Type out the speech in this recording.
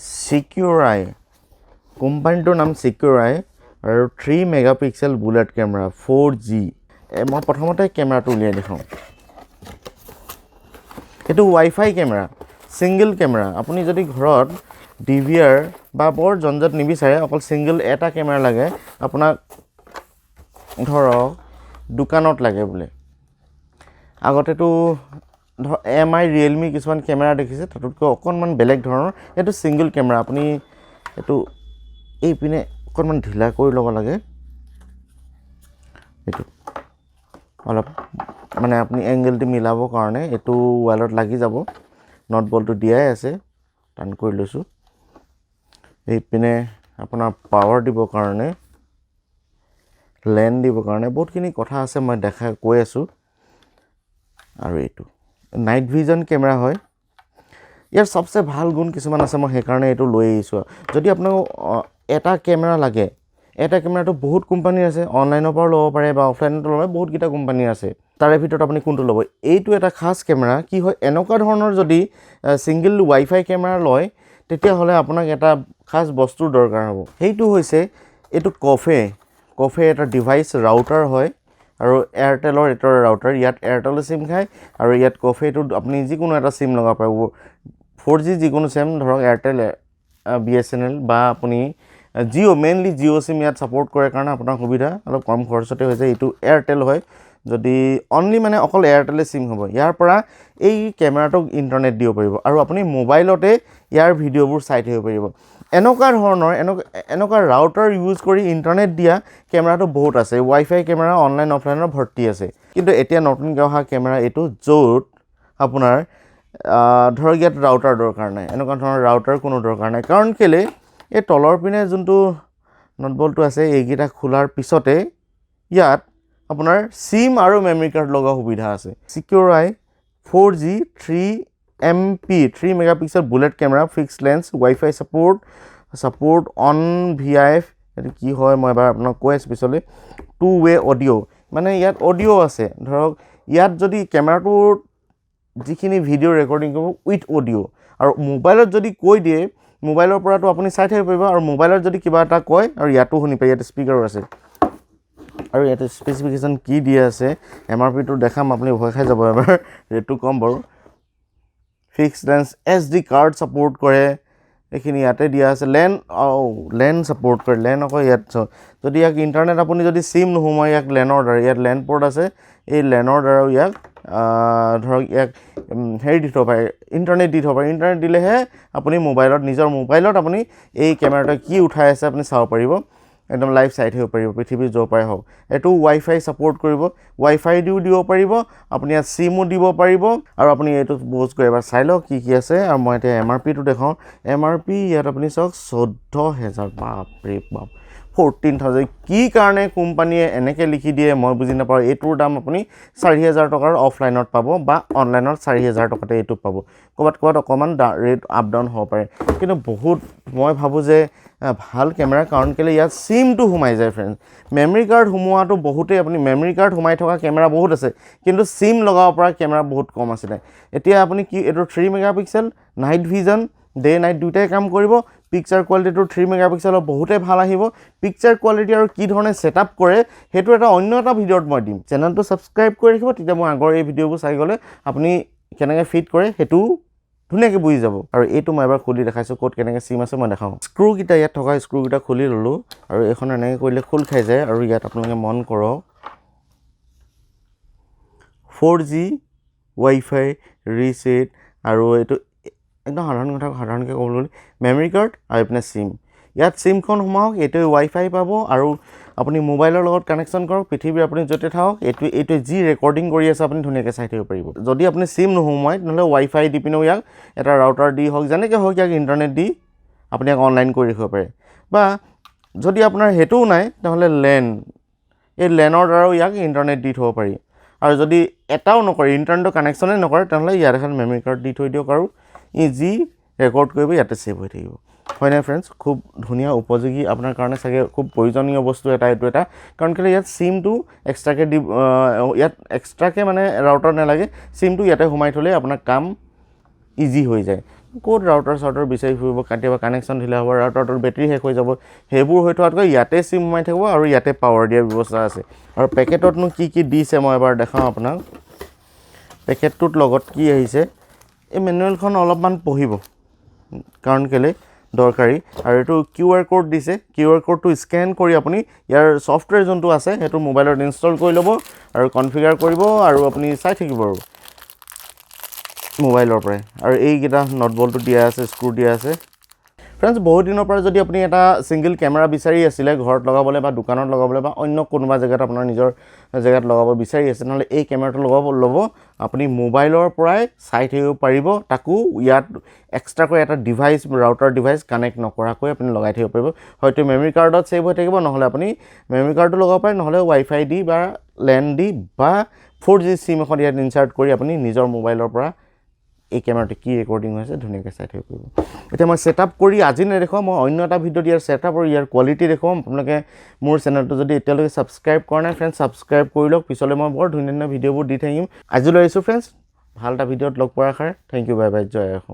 Secureye কোম্পানীটোৰ নাম Secureye আৰু 3 মেগাপিক্সেল বুলেট কেমেৰা 4G মই প্ৰথমতে কেমেৰাটো উলিয়াই দেখাওঁ এটো Wi-Fi কেমেৰা সিঙ্গেল কেমেৰা আপুনি যদি ঘৰত DVR বা বৰ জঞ্জট নিবিচাৰে অকল সিঙ্গেল এটা কেমেৰা লাগে আপোনাক ধৰক দোকানত লাগে বোলে আগতেটো MI Realme কিছুমান কেমেৰা দেখিছে তাতকৈ অকনমান বেলেগ ধৰণৰ এটো সিঙ্গেল কেমেৰা আপুনি এটো এই পিনে অকনমান ঢিলা কৰি ল'ব লাগে এটো অলপ মানে আপুনি এংগেলটো মিলাব কাৰণে এটো ওয়ালত লাগি যাব নট বলটো দিয়াই আছে টান কৰি লৈছো এই পিনে আপোনাৰ পাৱাৰ দিব কাৰণে লেন দিব কাৰণে বহুতখিনি কথা আছে মই দেখা কৈ আছো আৰু এটো নাইট ভিজন কেমেৰা হয় ইয়াৰ সবচে ভাল গুণ কিছুমান আছে মই সেই কাৰণে এটো লৈ আহিছো যদি আপোনাক এটা কেমেৰা লাগে এটা কেমেৰাটো বহুত কোম্পানী আছে অনলাইনৰ পৰা ল'ব পাৰে বা অফলাইনত ল'ব বহুত কিটা কোম্পানী আছে তাৰে ভিতৰত আপুনি কোনটো ল'ব এইটো এটা খাস কেমেৰা কি হয় এনেকুৱা ধৰণৰ যদি সিঙ্গেল Wi-Fi কেমেৰা লয় তেতিয়া হলে আপোনাক এটা খাস বস্তুৰ দৰকাৰ হ'ব সেইটো হৈছে এটো কফে এটা ডিভাইস ৰাউটাৰ হয় আৰু এয়াৰটেলৰ এটা ৰাউটাৰ ইয়াত এয়াৰটেল সিম খায় আৰু ইয়াত কফেটো আপুনি যিকোনো এটা সিম লগাব পাৰিব 4G যিকোনো সিম ধৰক এয়াৰটেল BSNL বা আপুনি জিও মেইনলি জিও সিম ইয়াত সাপোৰ্ট কৰে কাৰণে আপোনাৰ সুবিধা অলপ কম খৰচতে হৈ যায় এটো এয়াৰটেল হয় যদি অনলি মানে অকল এয়াৰটেল সিম হ'ব ইয়াৰ পৰা এই কেমেৰাটোক ইন্টাৰনেট দিব পাৰিব আৰু আপুনি মোবাইলতে ইয়াৰ ভিডিঅবোৰ চাই থাকিব পাৰিব এনেকুৱা ধৰণৰ এনেকুৱা ৰাউটাৰ ইউজ কৰি ইন্টাৰনেট দিয়া কেমেৰাটো বহুত আছে Wi-Fi কেমেৰা অনলাইন অফলাইনৰ ভৰ্তি আছে কিন্তু এতিয়া নতুনকৈ অহা কেমেৰা এটো য'ত আপোনাৰ ধৰক ইয়াত ৰাউটাৰ দৰকাৰ নাই এনেকুৱা ধৰণৰ ৰাউটাৰ কোনো দৰকাৰ নাই কাৰণ কেলে এই তলৰ পিনে যোনটো নট বলটো আছে এইগিটা খোলাৰ পিছতে ইয়াত আপোনাৰ সিম আৰু মেমৰি কাৰ্ড লগা সুবিধা আছে Secureye 4G 3MP 3 megapixel bullet camera fixed lens Wi-Fi support on VIF এটো কি হয় মই এবাৰ আপোনাক কৈ আছো পিছলে 2-way অডিও মানে ইয়াত অডিও আছে ধৰক ইয়াত যদি কেমেৰাটো যিখিনি ভিডিও ৰেকৰ্ডিং কৰিব উইথ অডিও আৰু মোবাইলত যদি কৈ দিয়ে মোবাইলৰ পৰাটো আপুনি চাই থাকিব পাৰিব আৰু মোবাইলত যদি কিবা এটা কয় আৰু ইয়াতো শুনি পায় ইয়াত স্পিকাৰ আছে আৰু ইয়াতে স্পেসিফিকেশন কি দিয়া আছে MRP টো দেখাম আপুনি ভয় খাই যাব এবাৰ ৰেটটো কম বাৰু fixed lens SD card support কৰে এখিনি ইয়াতে দিয়া আছে লেন সাপোৰ্ট কৰে লেন আকৌ ইয়াত যদি ইয়াক ইন্টাৰনেট আপুনি যদি সিম নহমাই ইয়াক লেনৰ দ্বাৰা ইয়াত লেন পোৰ্ট আছে এই লেনৰ দ্বাৰা ইয়াক ধৰক ইয়াক হেৰি দি থব পাৰে ইন্টাৰনেট দি থব পাৰে ইন্টাৰনেট দিলেহে আপুনি মোবাইলত নিজৰ মোবাইলত আপুনি এই কেমেৰাটো কি উঠাই আছে আপুনি চাব পাৰিব একদম লাইভ চাই থাকিব পাৰিব পৃথিৱীৰ য'ৰ পৰাই হওক এটো Wi-Fi সাপোৰ্ট কৰিব Wi-Fi দিও দিব পাৰিব আপুনি ইয়াত সিমও দিব পাৰিব আৰু আপুনি এটো বুজ কৰি এবাৰ চাই লওক কি আছে আৰু মই এতিয়া MRP টো দেখাও MRP ইয়াত আপুনি চাওক 14000 বাপ ৰে বাপ 14000 কি কাৰণে কোম্পানীয়ে এনেকে লিখি দিয়ে মই বুজি নাপাও এটোৰ দাম আপুনি 4000 টকাৰ অফলাইনত পাব বা অনলাইনত 4000 টকাতে এটো পাব কবাত অকমান ৰেট আপ ডাউন হ'ব পাৰে কিন্তু বহুত মই ভাবো যে ভাল কেমেৰা কাৰণ কেলে ইয়াত সিম টো হুমাই যায় फ्रेंड्स মেমৰি কাৰ্ড হুমুৱাটো বহুতে আপুনি মেমৰি কাৰ্ড হুমাই থকা কেমেৰা বহুত আছে কিন্তু সিম লগাব পৰা কেমেৰা বহুত কম আছে এতিয়া আপুনি কি এটো 3 megapixel night vision day night দুটাই কাম কৰিব পিকচাৰ কোৱালিটিটো 3 মেগাপিক্সেলৰ বহুতে ভাল আহিব পিকচাৰ কোৱালিটি আৰু কি ধৰণে সেটআপ কৰে হেতু এটা অন্য এটা ভিডিঅত মই দিম চেনেলটো সাবস্ক্ৰাইব কৰি ৰাখিব তেতিয়া মই আগৰ এই ভিডিঅবোৰ চাই গলে আপুনি কেনেকৈ ফিট কৰে হেতু ধুনীয়াকৈ বুজি যাব আৰু এইটো মই এবাৰ খুলি দেখাইছো কোড কেনেকৈ সিম আছে মই দেখাও স্ক্ৰু কিটা ইয়াত থকা স্ক্ৰু কিটা খুলি ললো আৰু এখন এনেকৈ কৰিলে খোল খাই যায় আৰু ইয়াত আপোনালোকে মন কৰক 4G Wi-Fi ৰিসেট আৰু এইটো একদম সাধাৰণকৈ ক'বলৈ মেমৰি কাৰ্ড আৰু আপোনাৰ সিম ইয়াত সিমখন হুমাওক এটো Wi-Fi পাব আৰু আপুনি মোবাইলৰ লগত কানেকচন কৰক পৃথিৱীৰ আপুনি যতে থাকক এটো জি ৰেকৰ্ডিং কৰি আছে আপুনি ধুনীয়াকৈ চাই থাকিব পাৰিব যদি আপুনি সিম নোহুমাই নহলে Wi-Fi দি পিনে ইয়াক এটা ৰাউটাৰ দি হওক যেনেকৈ হওক ইয়াক ইন্টাৰনেট দি আপুনি ইয়াক অনলাইন কৰি ৰাখিব পাৰে বা যদি আপোনাৰ হেতু নাই নহলে লেন এই লেনৰ দ্বাৰাও ইয়াক ইন্টাৰনেট দি থব পাৰি আৰু যদি এটাও নকৰে ইন্টাৰনেট কানেকচনে নকৰে নহলে ইয়াৰ এখন মেমৰি কাৰ্ড দি থৈ দিয়ক আৰু ইজি ৰেকৰ্ড কৰিব ইয়াতে সেভ হৈ থাকিব হয় না फ्रेंड्स খুব ধুনিয়া উপযোগী আপোনাৰ কাৰণে সাগে খুব প্ৰয়োজনীয় বস্তু এটা এটো এটা কাৰণ কেলে ইয়াত সিম টো এক্সট্ৰাকে ইয়াত এক্সট্ৰাকে মানে ৰাউটাৰ নালাগে সিম টো ইয়াতে হুমাই থলে আপোনাৰ কাম ইজি হৈ যায় ক'ত ৰাউটাৰ বিচাৰি ফুৰিব কেতিয়াবা কানেকশ্যন ঢিলা হ'ব ৰাউটাৰটোৰ বেটেৰী শেষ হৈ যাব সেইবোৰ হৈ থকাতকৈ ইয়াতে চিম মাৰি থাকিব আৰু ইয়াতে পাৱাৰ দিয়াৰ ব্যৱস্থা আছে আৰু পেকেটতনো কি দিছে মই এবাৰ দেখাওঁ আপোনাক পেকেটটোত লগত কি আহিছে এই মেনুৱেলখন অলপমান পঢ়িব কাৰণ কেলে দৰকাৰী আৰু এইটো QR কোড দিছে QR কোডটো স্কেন কৰি আপুনি ইয়াৰ ছফটৱেৰ যোনটো আছে সেইটো মোবাইলত ইনষ্টল কৰি ল'ব আৰু কনফিগাৰ কৰিব আৰু আপুনি চাই থাকিব আৰু মোবাইলৰ পৰাই আৰু এইকেইটা নট বলটো দিয়া আছে স্ক্ৰু দিয়া আছে ফ্ৰেণ্ডছ বহুত দিনৰ পৰা যদি আপুনি এটা ছিংগল কেমেৰা বিচাৰি আছিলে ঘৰত লগাবলৈ বা দোকানত লগাবলৈ বা অন্য কোনোবা জেগাত আপোনাৰ নিজৰ জেগাত লগাব বিচাৰি আছে নহ'লে এই কেমেৰাটো ল'ব আপুনি মোবাইলৰ পৰাই চাই থাকিব পাৰিব তাকো ইয়াত এক্সট্ৰাকৈ এটা ডিভাইচ ৰাউটাৰ ডিভাইচ কানেক্ট নকৰাকৈ আপুনি লগাই থাকিব পাৰিব হয়তো মেমৰি কাৰ্ডত ছেভ হৈ থাকিব নহ'লে আপুনি মেমৰি কাৰ্ডটো লগাব পাৰে নহ'লে ৱাইফাই দি বা লেন দি বা 4G চিম এখন ইয়াত ইনচাৰ্ট কৰি আপুনি নিজৰ মোবাইলৰ পৰা এই কেমেৰাটো কি ৰেকৰ্ডিং হৈছে ধুনীয়াকৈ চাই থাকিব পাৰিব এতিয়া মই ছেটআপ কৰি আজি নেদেখাওঁ মই অন্য এটা ভিডিঅ'ত ইয়াৰ ছেটআপ আৰু ইয়াৰ কোৱালিটি দেখুৱাম আপোনালোকে মোৰ চেনেলটো যদি এতিয়ালৈকে ছাবস্ক্ৰাইব কৰা নাই ফ্ৰেণ্ডছ ছাবস্ক্ৰাইব কৰি লওক পিছলৈ মই বৰ ধুনীয়া ভিডিঅ'বোৰ দি থাকিম আজিলৈ আহিছোঁ ফ্ৰেণ্ডছ ভাল এটা ভিডিঅ'ত লগ পোৱাৰ আশাৰে থেংক ইউ বাই বাই জয় অসম